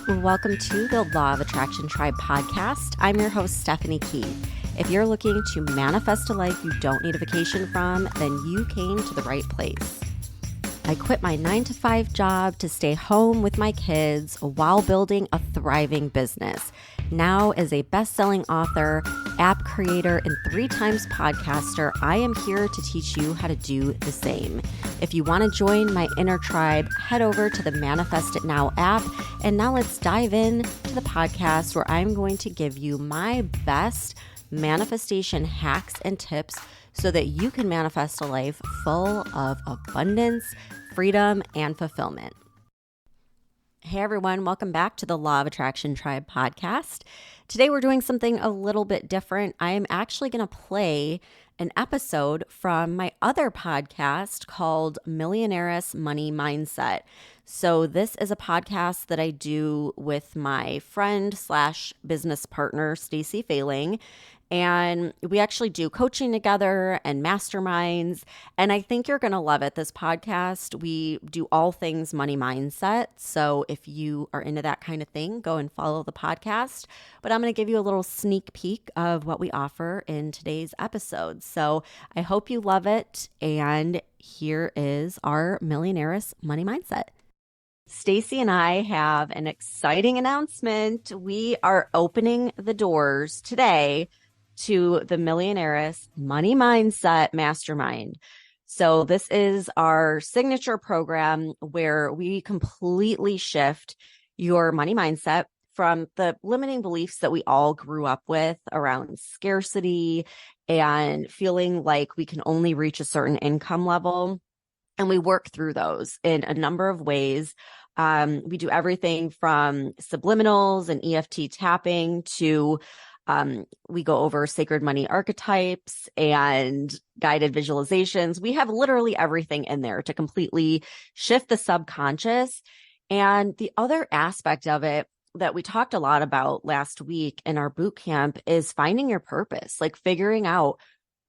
Welcome to the Law of Attraction Tribe podcast. I'm your host, Stephanie Key. If you're looking to manifest a life you don't need a vacation from, then you came to the right place. I quit my 9-to-5 job to stay home with my kids while building a thriving business. Now, as a best-selling author, app creator, and 3 times podcaster, I am here to teach you how to do the same. If you want to join my inner tribe, head over to the Manifest It Now app. And now let's dive in to the podcast where I'm going to give you my best manifestation hacks and tips so that you can manifest a life full of abundance, freedom, and fulfillment. Hey everyone, welcome back to the Law of Attraction Tribe podcast. Today we're doing something a little bit different. I am actually going to play an episode from my other podcast called Millionaire Money Mindset. So this is a podcast that I do with my friend / business partner, Stacey and we actually do coaching together and masterminds. And I think you're going to love it. This podcast, we do all things money mindset. So if you are into that kind of thing, go and follow the podcast. But I'm going to give you a little sneak peek of what we offer in today's episode. So I hope you love it. And here is our Millionaire Money Mindset. Stacey and I have an exciting announcement. We are opening the doors today to the Millionaire Money Mindset Mastermind. So this is our signature program where we completely shift your money mindset from the limiting beliefs that we all grew up with around scarcity and feeling like we can only reach a certain income level. And we work through those in a number of ways. We do everything from subliminals and EFT tapping to we go over sacred money archetypes and guided visualizations. We have literally everything in there to completely shift the subconscious. And the other aspect of it that we talked a lot about last week in our boot camp is finding your purpose, like figuring out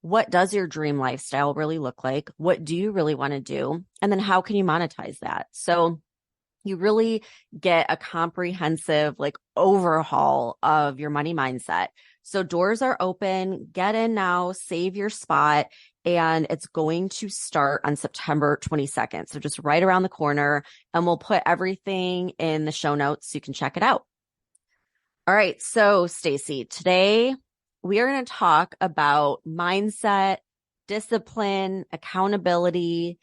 what does your dream lifestyle really look like? What do you really want to do? And then how can you monetize that? So you really get a comprehensive overhaul of your money mindset. So doors are open, get in now, save your spot, and it's going to start on September 22nd. So just right around the corner, and we'll put everything in the show notes so you can check it out. All right. So Stacey, today we are going to talk about mindset, discipline, accountability,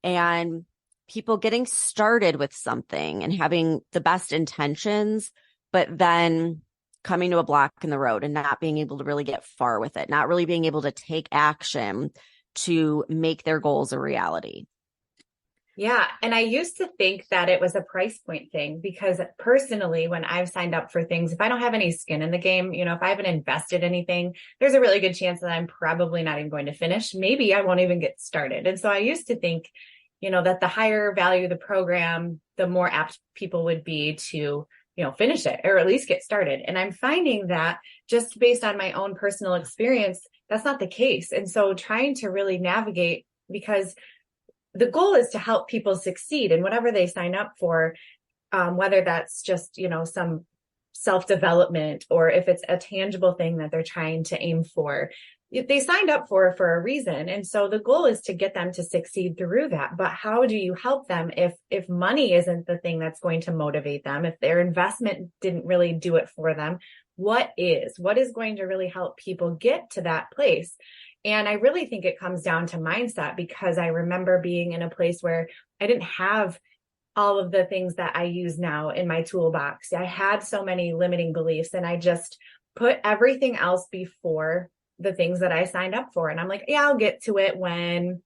and people getting started with something and having the best intentions, but then coming to a block in the road and not being able to really get far with it, not really being able to take action to make their goals a reality. Yeah. And I used to think that it was a price point thing because personally, when I've signed up for things, if I don't have any skin in the game, if I haven't invested anything, there's a really good chance that I'm probably not even going to finish. Maybe I won't even get started. And so I used to think that the higher value the program, the more apt people would be to, finish it or at least get started. And I'm finding that just based on my own personal experience, that's not the case. And so trying to really navigate, because the goal is to help people succeed in whatever they sign up for, whether that's just, some self-development or if it's a tangible thing that they're trying to aim for. They signed up for a reason. And so the goal is to get them to succeed through that. But how do you help them if money isn't the thing that's going to motivate them, if their investment didn't really do it for them? What is going to really help people get to that place? And I really think it comes down to mindset, because I remember being in a place where I didn't have all of the things that I use now in my toolbox. I had so many limiting beliefs and I just put everything else before the things that I signed up for. And I'm like, yeah, I'll get to it when,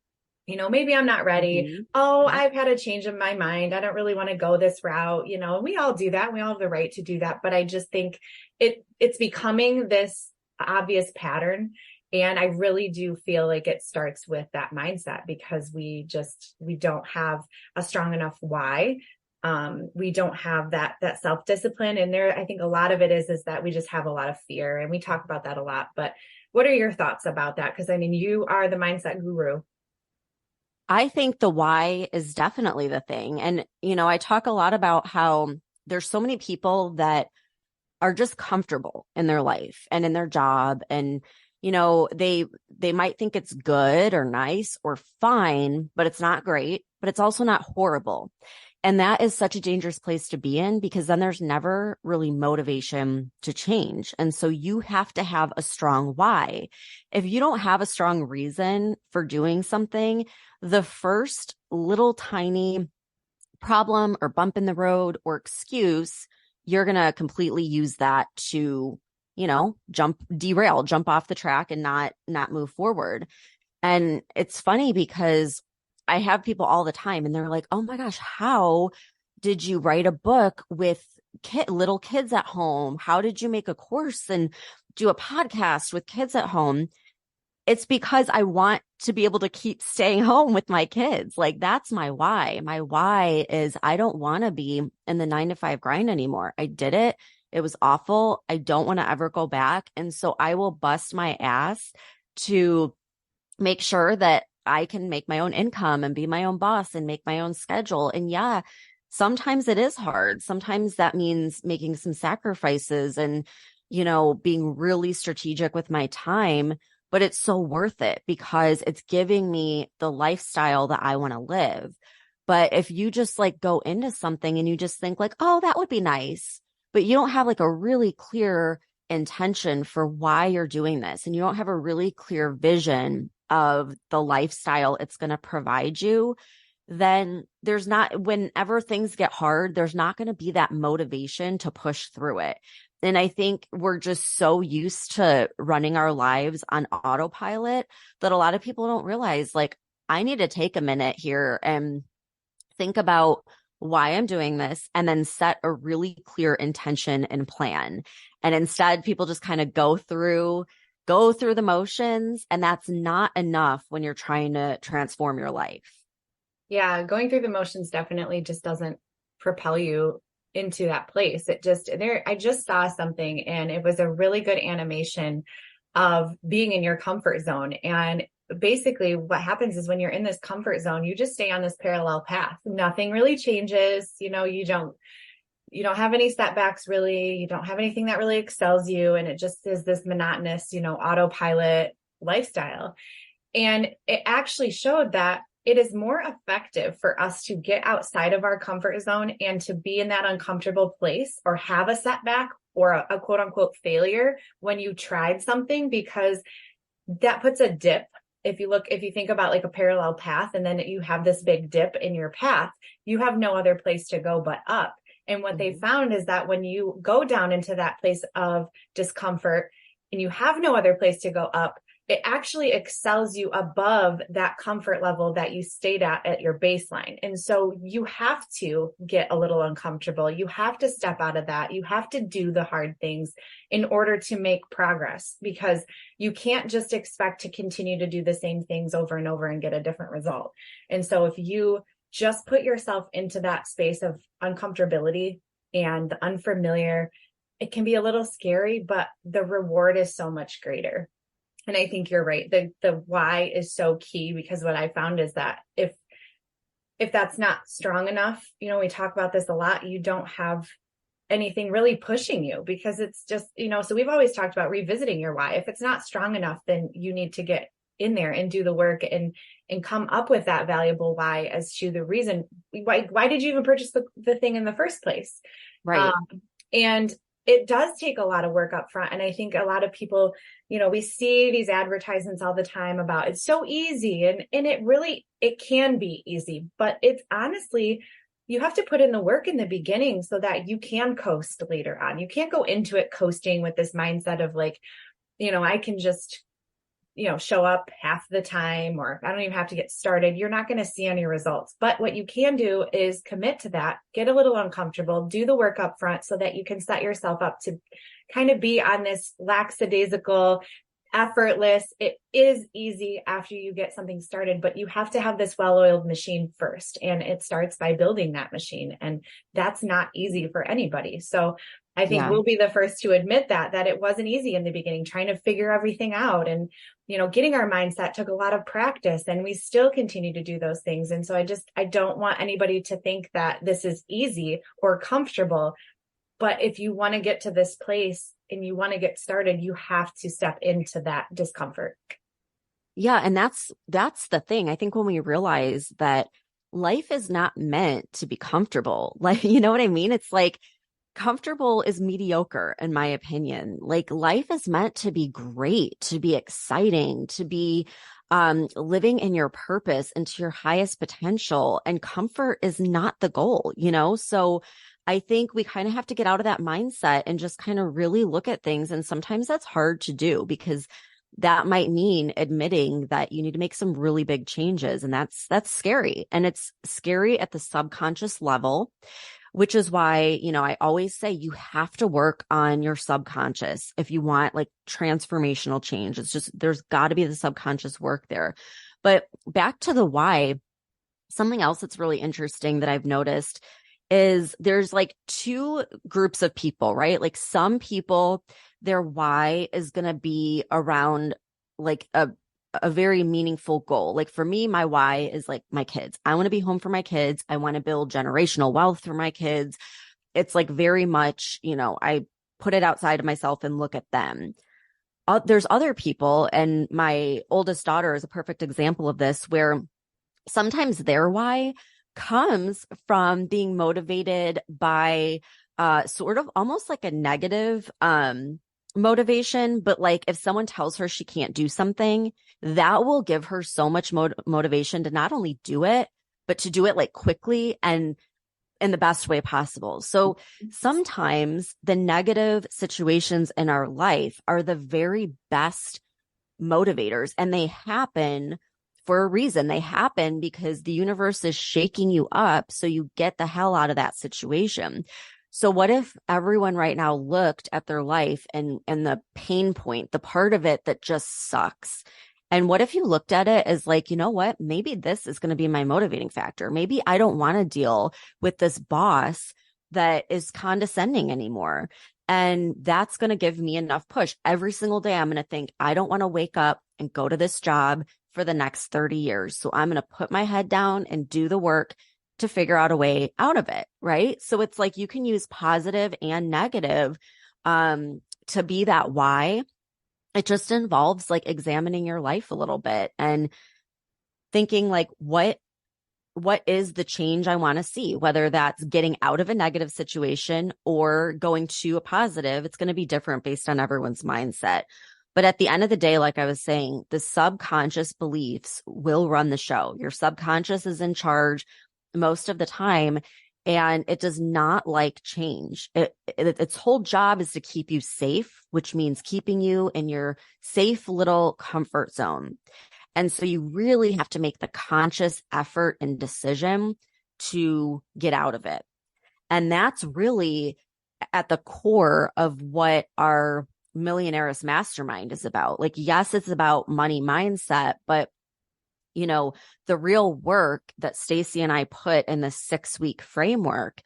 maybe I'm not ready. Mm-hmm. Oh, I've had a change in my mind. I don't really want to go this route. We all do that. We all have the right to do that. But I just think it's becoming this obvious pattern. And I really do feel like it starts with that mindset, because we don't have a strong enough why. We don't have that self-discipline. And I think a lot of it is that we just have a lot of fear, and we talk about that a lot. But what are your thoughts about that? Because you are the mindset guru. I think the why is definitely the thing. And, I talk a lot about how there's so many people that are just comfortable in their life and in their job. And, they might think it's good or nice or fine, but it's not great, but it's also not horrible. And that is such a dangerous place to be in, because then there's never really motivation to change. And so you have to have a strong why. If you don't have a strong reason for doing something, the first little tiny problem or bump in the road or excuse, you're going to completely use that to, jump off the track and not move forward. And it's funny because I have people all the time and they're like, oh my gosh, how did you write a book with little kids at home? How did you make a course and do a podcast with kids at home? It's because I want to be able to keep staying home with my kids. Like, that's my why. My why is I don't want to be in the 9-to-5 grind anymore. I did it. It was awful. I don't want to ever go back. And so I will bust my ass to make sure that I can make my own income and be my own boss and make my own schedule. And yeah, sometimes it is hard. Sometimes that means making some sacrifices and, being really strategic with my time, but it's so worth it because it's giving me the lifestyle that I want to live. But if you just like go into something and you just think like, oh, that would be nice, but you don't have like a really clear intention for why you're doing this, and you don't have a really clear vision of the lifestyle it's going to provide you, then whenever things get hard, there's not going to be that motivation to push through it. And I think we're just so used to running our lives on autopilot that a lot of people don't realize, like, I need to take a minute here and think about why I'm doing this and then set a really clear intention and plan. And instead, people just kind of go through the motions, and that's not enough when you're trying to transform your life. Yeah, going through the motions definitely just doesn't propel you into that place. I just saw something and it was a really good animation of being in your comfort zone. And basically what happens is when you're in this comfort zone, you just stay on this parallel path. Nothing really changes. You don't have any setbacks really. You don't have anything that really excels you. And it just is this monotonous, autopilot lifestyle. And it actually showed that it is more effective for us to get outside of our comfort zone and to be in that uncomfortable place or have a setback or a quote unquote failure when you tried something, because that puts a dip. If you think about like a parallel path and then you have this big dip in your path, you have no other place to go but up. And what they found is that when you go down into that place of discomfort and you have no other place to go up, it actually excels you above that comfort level that you stayed at your baseline. And so you have to get a little uncomfortable. You have to step out of that. You have to do the hard things in order to make progress, because you can't just expect to continue to do the same things over and over and get a different result. And so if you just put yourself into that space of uncomfortability and the unfamiliar, it can be a little scary, but the reward is so much greater. And I think you're right. The why is so key, because what I found is that if that's not strong enough, we talk about this a lot, you don't have anything really pushing you, because it's just, so we've always talked about revisiting your why. If it's not strong enough, then you need to get in there and do the work and come up with that valuable why as to the reason why did you even purchase the thing in the first place? Right. And it does take a lot of work up front. And I think a lot of people, we see these advertisements all the time about it's so easy, and it can be easy, but it's honestly, you have to put in the work in the beginning so that you can coast later on. You can't go into it coasting with this mindset of like, I can just, show up half the time, or I don't even have to get started. You're not going to see any results. But what you can do is commit to that, get a little uncomfortable, do the work up front so that you can set yourself up to kind of be on this lackadaisical, effortless. It is easy after you get something started, but you have to have this well-oiled machine first. And it starts by building that machine. And that's not easy for anybody. So I think Yeah. we'll be the first to admit that it wasn't easy in the beginning, trying to figure everything out. And, getting our mindset took a lot of practice, and we still continue to do those things. And so I don't want anybody to think that this is easy or comfortable. But if you want to get to this place and you want to get started, you have to step into that discomfort. Yeah. And that's the thing. I think when we realize that life is not meant to be comfortable, like, you know what I mean? It's like comfortable is mediocre, in my opinion. Like life is meant to be great, to be exciting, to be living in your purpose and to your highest potential. And comfort is not the goal, So I think we kind of have to get out of that mindset and just kind of really look at things. And sometimes that's hard to do because that might mean admitting that you need to make some really big changes. And that's scary. And it's scary at the subconscious level, which is why, I always say you have to work on your subconscious if you want like transformational change. It's just, there's got to be the subconscious work there. But back to the why, something else that's really interesting that I've noticed is there's like two groups of people, right? Like some people, their why is going to be around like a very meaningful goal. Like for me, my why is like my kids. I want to be home for my kids. I want to build generational wealth for my kids. It's like very much, I put it outside of myself and look at them. There's other people, and my oldest daughter is a perfect example of this, where sometimes their why comes from being motivated by sort of almost like a negative motivation. But like if someone tells her she can't do something, that will give her so much motivation to not only do it, but to do it like quickly and in the best way possible. So sometimes the negative situations in our life are the very best motivators, and they happen for a reason. They happen because the universe is shaking you up so you get the hell out of that situation. So what if everyone right now looked at their life and the pain point, the part of it that just sucks? And what if you looked at it as like, you know what, maybe this is going to be my motivating factor. Maybe I don't want to deal with this boss that is condescending anymore. And that's going to give me enough push. Every single day, I'm going to think, I don't want to wake up and go to this job for the next 30 years. So I'm going to put my head down and do the work to figure out a way out of it. Right. So it's like you can use positive and negative to be that why. It just involves like examining your life a little bit and thinking like, what is the change I want to see, whether that's getting out of a negative situation or going to a positive. It's going to be different based on everyone's mindset. But at the end of the day, like I was saying, the subconscious beliefs will run the show. Your subconscious is in charge most of the time, and it does not like change. Its whole job is to keep you safe, which means keeping you in your safe little comfort zone. And so you really have to make the conscious effort and decision to get out of it. And that's really at the core of what our Millionaire mastermind is about. Like, yes, it's about money mindset, but the real work that Stacey and I put in the 6-week framework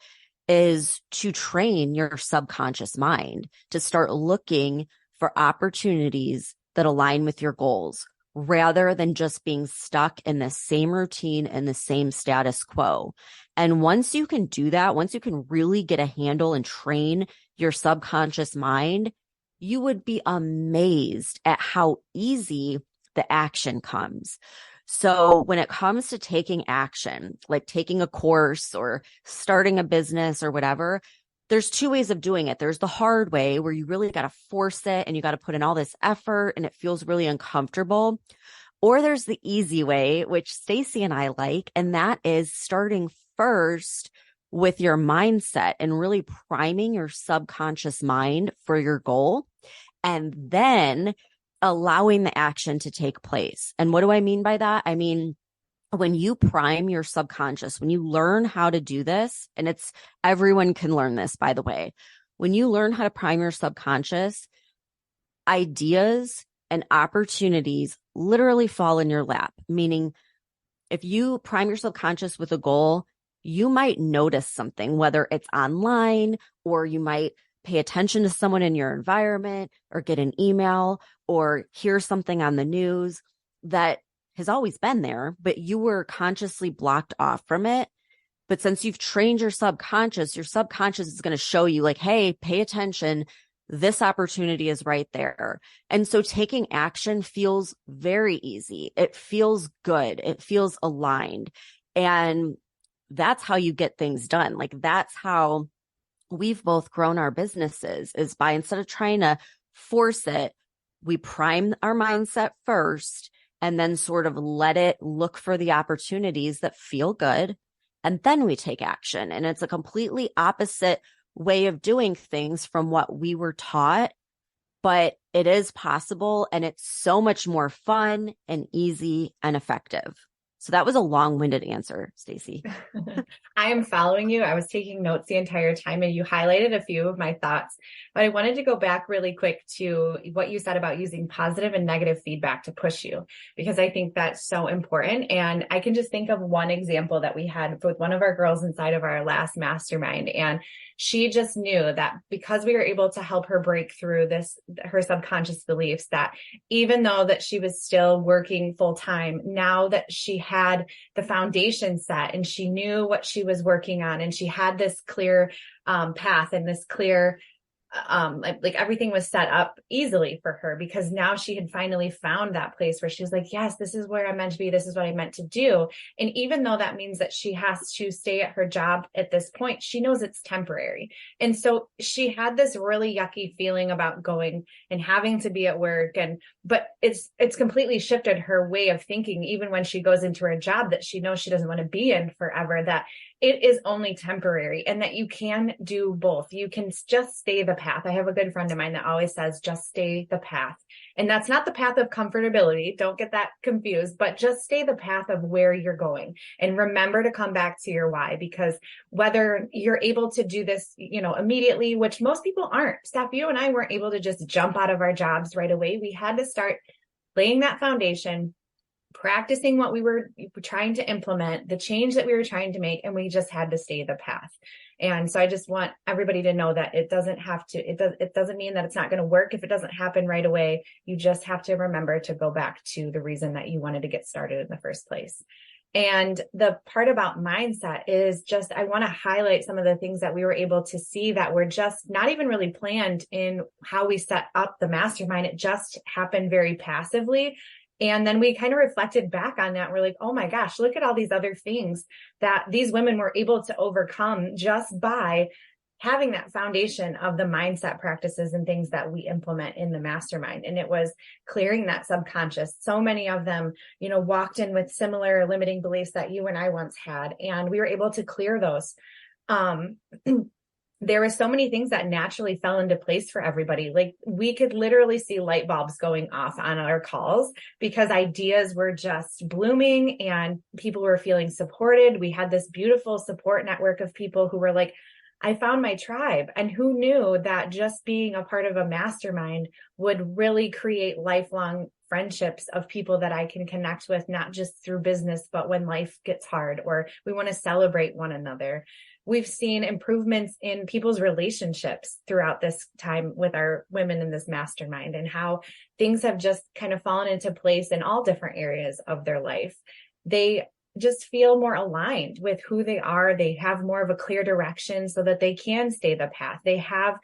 is to train your subconscious mind to start looking for opportunities that align with your goals, rather than just being stuck in the same routine and the same status quo. And once you can do that, once you can really get a handle and train your subconscious mind, you would be amazed at how easy the action comes. So when it comes to taking action, like taking a course or starting a business or whatever, there's two ways of doing it. There's the hard way where you really got to force it and you got to put in all this effort and it feels really uncomfortable. Or there's the easy way, which Stacey and I like, and that is starting first with your mindset and really priming your subconscious mind for your goal, and then allowing the action to take place. And what do I mean by that? I mean, when you prime your subconscious, when you learn how to do this, and everyone can learn this, by the way, when you learn how to prime your subconscious, ideas and opportunities literally fall in your lap. Meaning, if you prime your subconscious with a goal, you might notice something, whether it's online or you might pay attention to someone in your environment or get an email or hear something on the news that has always been there, but you were consciously blocked off from it. But since you've trained your subconscious is going to show you like, hey, pay attention. This opportunity is right there. And so taking action feels very easy. It feels good. It feels aligned. And that's how you get things done. Like that's how we've both grown our businesses, is by, instead of trying to force it, we prime our mindset first and then sort of let it look for the opportunities that feel good. And then we take action. And it's a completely opposite way of doing things from what we were taught, but it is possible. And it's so much more fun and easy and effective. So that was a long-winded answer, Stacey. I am following you. I was taking notes the entire time and you highlighted a few of my thoughts, but I wanted to go back really quick to what you said about using positive and negative feedback to push you, because I think that's so important. And I can just think of one example that we had with one of our girls inside of our last mastermind. And she just knew that because we were able to help her break through her subconscious beliefs, that even though that she was still working full time, now that she had the foundation set and she knew what she was working on and she had this clear path and this clear like everything was set up easily for her, because now she had finally found that place where she was like, yes, this is where I'm meant to be. This is what I meant to do. And even though that means that she has to stay at her job at this point, she knows it's temporary. And so she had this really yucky feeling about going and having to be at work. But it's completely shifted her way of thinking, even when she goes into her job that she knows she doesn't want to be in forever, that it is only temporary and that you can do both. You can just stay the path. I have a good friend of mine that always says, just stay the path. And that's not the path of comfortability. Don't get that confused, but just stay the path of where you're going. And remember to come back to your why, because whether you're able to do this, immediately, which most people aren't. Steph, you and I weren't able to just jump out of our jobs right away. We had to start laying that foundation, practicing what we were trying to implement, the change that we were trying to make, and we just had to stay the path. And so I just want everybody to know that it doesn't mean that it's not going to work if it doesn't happen right away. You just have to remember to go back to the reason that you wanted to get started in the first place. And the part about mindset is just, I want to highlight some of the things that we were able to see that were just not even really planned in how we set up the mastermind. It just happened very passively. And then we kind of reflected back on that. We're like, oh my gosh, look at all these other things that these women were able to overcome just by having that foundation of the mindset practices and things that we implement in the mastermind. And it was clearing that subconscious. So many of them, walked in with similar limiting beliefs that you and I once had, and we were able to clear those. There were so many things that naturally fell into place for everybody. Like we could literally see light bulbs going off on our calls because ideas were just blooming and people were feeling supported. We had this beautiful support network of people who were like, I found my tribe. And who knew that just being a part of a mastermind would really create lifelong friendships of people that I can connect with, not just through business, but when life gets hard or we want to celebrate one another. We've seen improvements in people's relationships throughout this time with our women in this mastermind, and how things have just kind of fallen into place in all different areas of their life. They just feel more aligned with who they are. They have more of a clear direction so that they can stay the path. They have,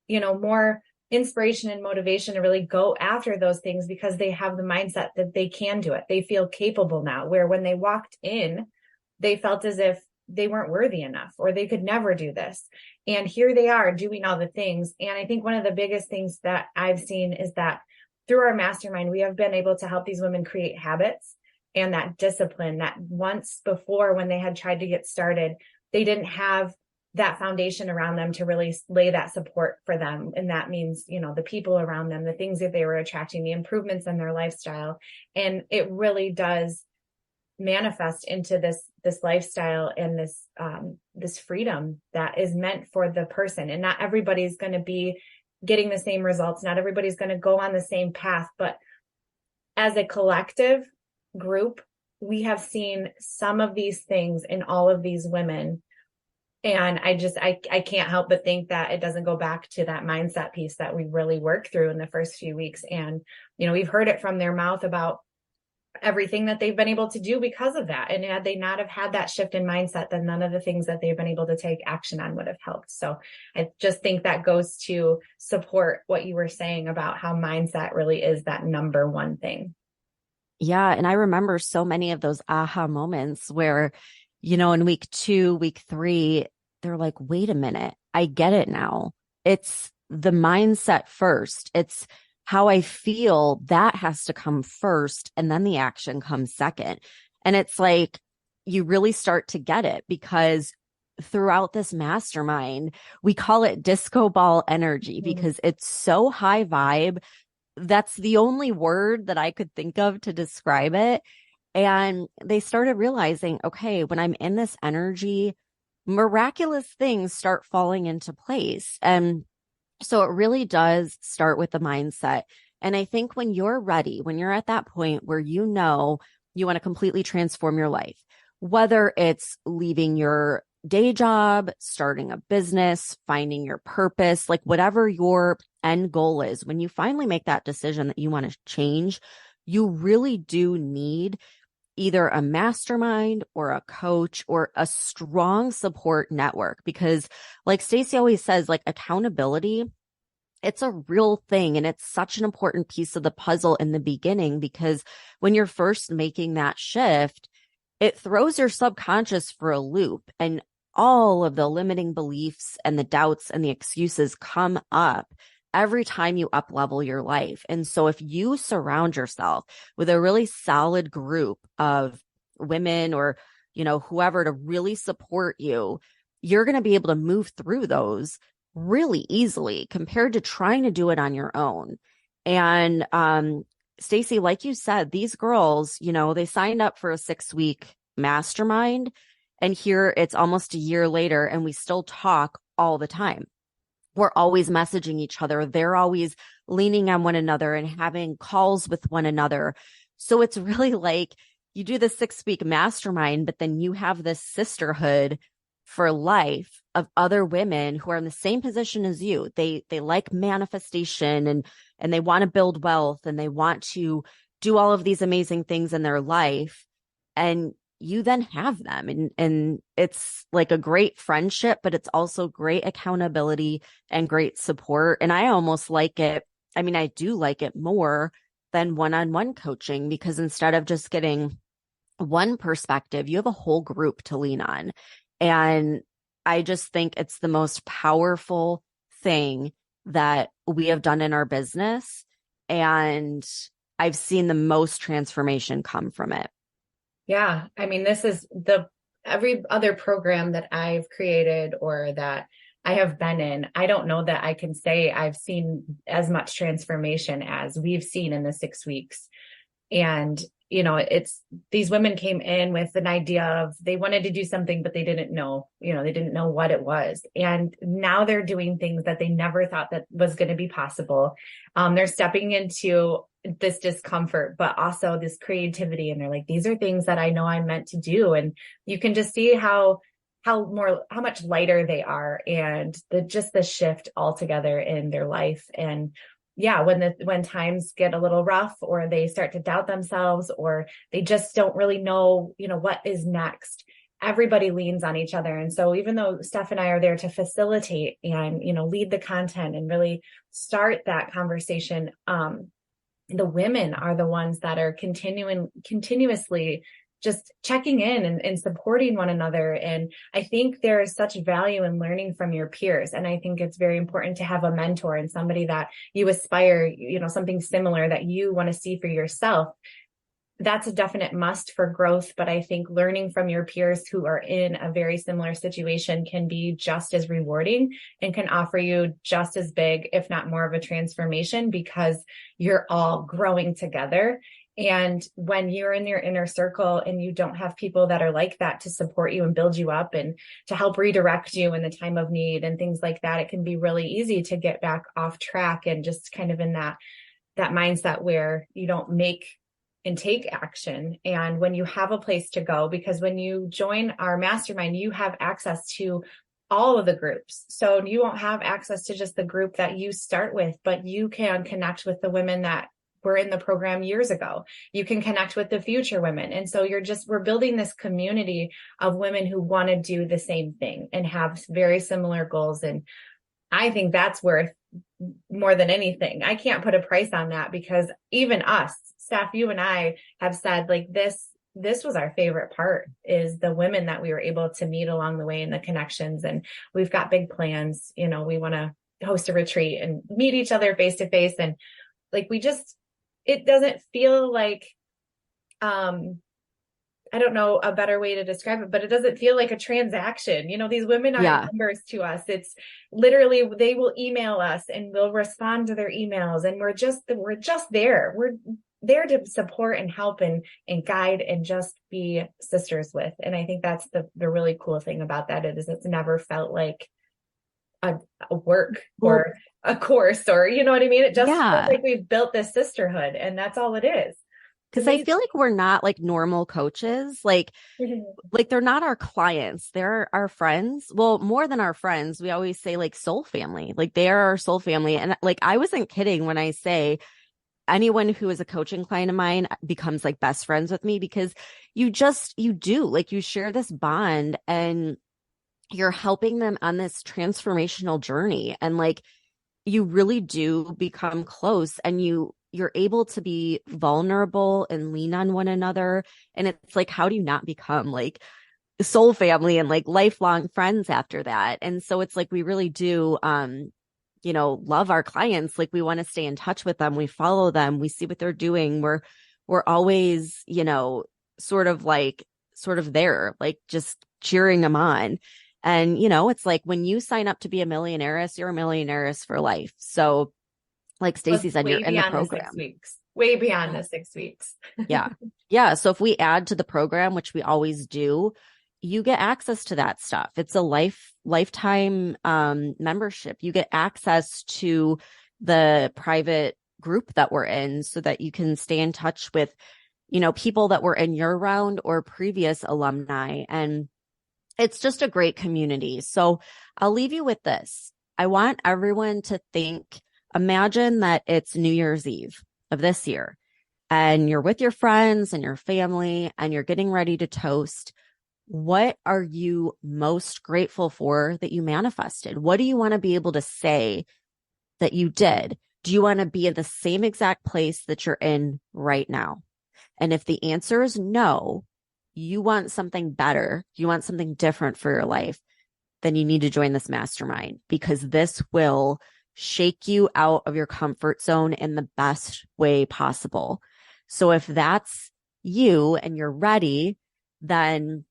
more inspiration and motivation to really go after those things because they have the mindset that they can do it. They feel capable now, where when they walked in, they felt as if they weren't worthy enough or they could never do this. And here they are doing all the things. And I think one of the biggest things that I've seen is that through our mastermind, we have been able to help these women create habits and that discipline that once before, when they had tried to get started, they didn't have that foundation around them to really lay that support for them. And that means, the people around them, the things that they were attracting, the improvements in their lifestyle. And it really does manifest into this lifestyle and this freedom that is meant for the person. And not everybody's going to be getting the same results. Not everybody's going to go on the same path, but as a collective group, we have seen some of these things in all of these women And I can't help but think that it doesn't go back to that mindset piece that we really work through in the first few weeks. And, we've heard it from their mouth about everything that they've been able to do because of that. And had they not have had that shift in mindset, then none of the things that they've been able to take action on would have helped. So I just think that goes to support what you were saying about how mindset really is that number one thing. Yeah. And I remember so many of those aha moments where, in week 2, week 3, they're like, wait a minute, I get it now. It's the mindset first. It's how I feel that has to come first. And then the action comes second. And it's like, you really start to get it because throughout this mastermind, we call it disco ball energy because it's so high vibe. That's the only word that I could think of to describe it. And they started realizing, okay, when I'm in this energy, miraculous things start falling into place. And so it really does start with the mindset. And I think when you're ready, when you're at that point where you want to completely transform your life, whether it's leaving your day job, starting a business, finding your purpose, like whatever your end goal is, when you finally make that decision that you want to change, you really do need either a mastermind or a coach or a strong support network. Because like Stacey always says, like accountability, it's a real thing. And it's such an important piece of the puzzle in the beginning, because when you're first making that shift, it throws your subconscious for a loop, and all of the limiting beliefs and the doubts and the excuses come up every time you up level your life. And so if you surround yourself with a really solid group of women or, whoever to really support you, you're going to be able to move through those really easily compared to trying to do it on your own. And, Stacey, like you said, these girls, they signed up for a 6-week mastermind, and here it's almost a year later and we still talk all the time. We're always messaging each other. They're always leaning on one another and having calls with one another. So it's really like you do the 6-week mastermind, but then you have this sisterhood for life of other women who are in the same position as you. They like manifestation and they want to build wealth and they want to do all of these amazing things in their life. And you then have them. And it's like a great friendship, but it's also great accountability and great support. And I almost like it. I mean, I do like it more than one-on-one coaching, because instead of just getting one perspective, you have a whole group to lean on. And I just think it's the most powerful thing that we have done in our business. And I've seen the most transformation come from it. Yeah. I mean, this is every other program that I've created or that I have been in, I don't know that I can say I've seen as much transformation as we've seen in the 6 weeks. And, it's these women came in with an idea of they wanted to do something, but they didn't know, they didn't know what it was. And now they're doing things that they never thought that was going to be possible. They're stepping into this discomfort, but also this creativity. And they're like, these are things that I know I'm meant to do. And you can just see how much lighter they are, and the shift altogether in their life. And yeah, when times get a little rough, or they start to doubt themselves, or they just don't really know, what is next, everybody leans on each other. And so even though Steph and I are there to facilitate and, lead the content and really start that conversation, the women are the ones that are continuously just checking in and supporting one another. And I think there is such value in learning from your peers. And I think it's very important to have a mentor and somebody that you aspire, something similar that you want to see for yourself. That's a definite must for growth. But I think learning from your peers who are in a very similar situation can be just as rewarding and can offer you just as big, if not more of a transformation, because you're all growing together. And when you're in your inner circle and you don't have people that are like that to support you and build you up and to help redirect you in the time of need and things like that, it can be really easy to get back off track and just kind of in that mindset where you don't make and take action. And when you have a place to go, because when you join our mastermind, you have access to all of the groups. So you won't have access to just the group that you start with, but you can connect with the women that were in the program years ago. You can connect with the future women. And so we're building this community of women who want to do the same thing and have very similar goals. And I think that's worth more than anything. I can't put a price on that, because even us, Steph, you and I have said, like, this was our favorite part, is the women that we were able to meet along the way and the connections. And we've got big plans. We want to host a retreat and meet each other face to face. And like, it doesn't feel like, I don't know a better way to describe it, but it doesn't feel like a transaction. These women aren't numbers to us. It's literally, they will email us and we'll respond to their emails. And we're just there. We're there to support and help and guide and just be sisters with. And I think that's the really cool thing about that, is it's never felt like a work or a course, or, you know what I mean? It just feels like we've built this sisterhood, and that's all it is. Because I feel like we're not like normal coaches. Like they're not our clients. They're our friends. Well, more than our friends. We always say like soul family. Like they are our soul family. And like, I wasn't kidding when I say anyone who is a coaching client of mine becomes like best friends with me, because you do, like, you share this bond and you're helping them on this transformational journey. And like, you really do become close, and you're able to be vulnerable and lean on one another. And it's like, how do you not become like soul family and like lifelong friends after that? And so it's like, we really do, love our clients. Like, we want to stay in touch with them. We follow them. We see what they're doing. We're always, sort of there, like just cheering them on. And, it's like, when you sign up to be a millionaires, you're a millionaires for life. So like Stacey said, you're in the program. 6 weeks, way beyond the 6 weeks. Yeah. So if we add to the program, which we always do, you get access to that stuff. It's a lifetime membership. You get access to the private group that we're in, so that you can stay in touch with, people that were in your round or previous alumni. And it's just a great community. So I'll leave you with this. I want everyone to imagine that it's New Year's Eve of this year, and you're with your friends and your family, and you're getting ready to toast. What are you most grateful for that you manifested? What do you want to be able to say that you did? Do you want to be in the same exact place that you're in right now? And if the answer is no, you want something better, you want something different for your life, then you need to join this mastermind, because this will shake you out of your comfort zone in the best way possible. So if that's you and you're ready, then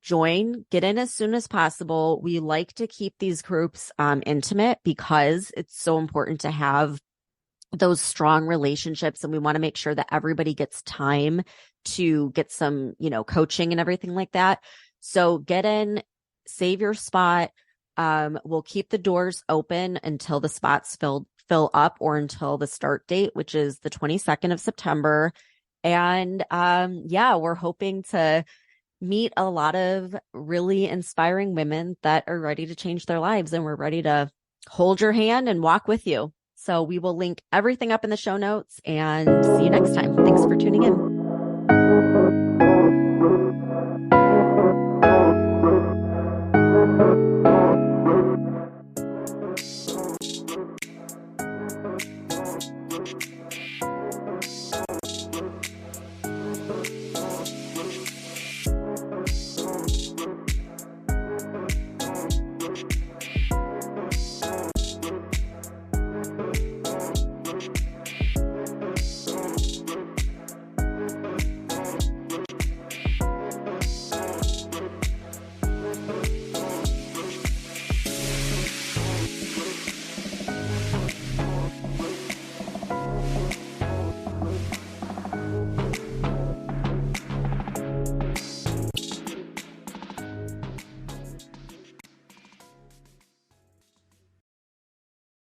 join, get in as soon as possible. We like to keep these groups intimate, because it's so important to have those strong relationships. And we want to make sure that everybody gets time to get some, coaching and everything like that. So get in, save your spot. We'll keep the doors open until the spots fill up, or until the start date, which is the 22nd of September. And we're hoping to meet a lot of really inspiring women that are ready to change their lives, and we're ready to hold your hand and walk with you. So we will link everything up in the show notes, and see you next time. Thanks for tuning in.